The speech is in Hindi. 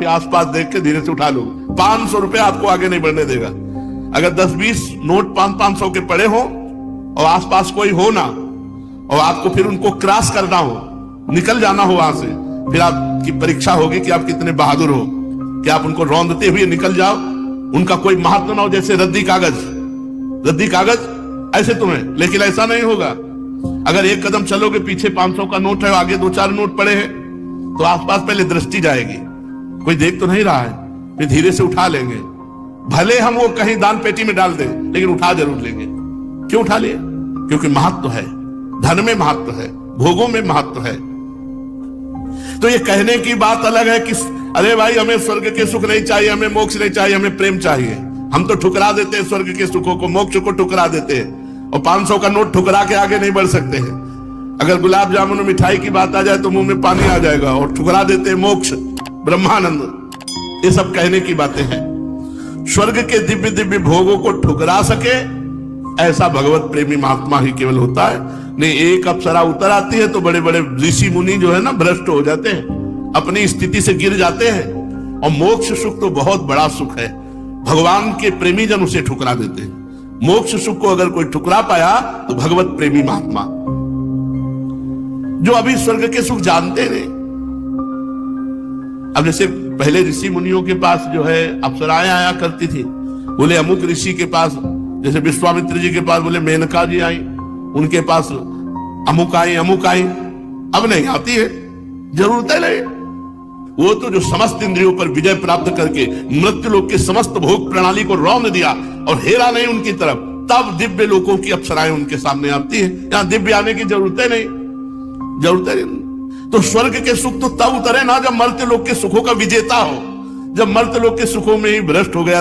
फिर आसपास देख के धीरे से उठा लो। 500 रुपए आपको आगे नहीं बढ़ने देगा। अगर 10-20 नोट 500 के पड़े हो और आसपास कोई हो ना, और आपको फिर उनको क्रॉस करना हो, निकल जाना हो वहां से, फिर आपकी परीक्षा होगी कि आप कितने बहादुर हो, कि आप उनको रौंदते हुए निकल जाओ। उनका कोई महत्व ना हो, जैसे रद्दी कागज ऐसे तुम्हें, लेकिन ऐसा नहीं होगा। अगर एक कदम चलोगे, पीछे 500 का नोट है, आगे 2-4 नोट पड़े हैं, तो आसपास पहले दृष्टि जाएगी, कोई देख तो नहीं रहा है, फिर धीरे से उठा लेंगे। भले हम वो कहीं दान पेटी में डाल दें, लेकिन उठा जरूर लेंगे। क्यों उठा लिए? क्योंकि महत्व है, धन में महत्व है, भोगों में महत्व है। तो ये कहने की बात अलग है कि अरे भाई हमें स्वर्ग के सुख नहीं चाहिए, हमें मोक्ष नहीं चाहिए, हमें प्रेम चाहिए। हम तो ठुकरा देते हैं स्वर्ग के सुखों को, मोक्ष को ठुकरा देते हैं, और 500 का नोट ठुकरा के आगे नहीं बढ़ सकते हैं। अगर गुलाब जामुन और मिठाई की बात आ जाए तो मुंह में पानी आ जाएगा, और ठुकरा देते हैं मोक्ष, ब्रह्मानंद। ये सब कहने की बातें हैं। स्वर्ग के दिव्य दिव्य भोगों को ठुकरा सके ऐसा भगवत प्रेमी महात्मा ही केवल होता है। नहीं, एक अप्सरा उतर आती है तो बड़े बड़े ऋषि मुनि जो है ना भ्रष्ट हो जाते हैं, अपनी स्थिति से गिर जाते हैं। और मोक्ष सुख तो बहुत बड़ा सुख है, भगवान के प्रेमी जन उसे ठुकरा देते हैं। मोक्ष सुख को अगर कोई ठुकरा पाया तो भगवत प्रेमी महात्मा, जो अभी स्वर्ग के सुख जानते नहीं। अब जैसे पहले ऋषि मुनियों के पास जो है अप्सराएं आया करती थी, बोले अमुक ऋषि के पास, जैसे विश्वामित्र जी के पास बोले मेनका जी आई, उनके पास अमुक आई। अब नहीं आती है, जरूरत है नहीं। वो तो जो समस्त इंद्रियों पर विजय प्राप्त करके मृत्यु लोक के समस्त भोग प्रणाली को रौंद दिया और हेरा नहीं उनकी तरफ, तब दिव्य लोकों की अप्सराएं उनके सामने आती है। यहां दिव्य आने की जरूरत है नहीं। तो स्वर्ग के सुख तो तब उतरे ना जब मर्त्य लोक के सुखों का विजेता हो, जब मर्त्य लोक के सुखों में ही भ्रष्ट हो गया।